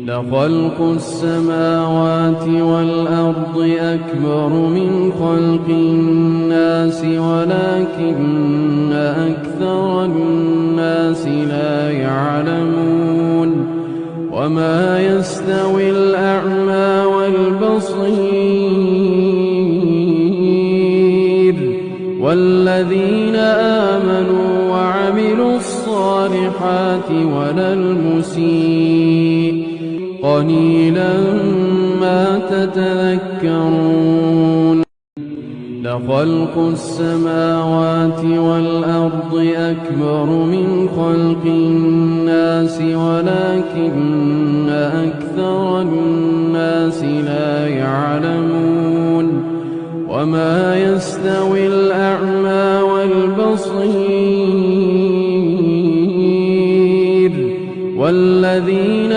لخلق السماوات والأرض أكبر من خلق الناس ولكن أكثر الناس لا يعلمون وما يستوي الأعمى والبصير والذين آمنوا وعملوا الصالحات ولا المسيء قليلا ما تتذكرون لخلق السماوات والأرض أكبر من خلق الناس ولكن أكثر الناس لا يعلمون وما يستوي الأعمى والبصير والذين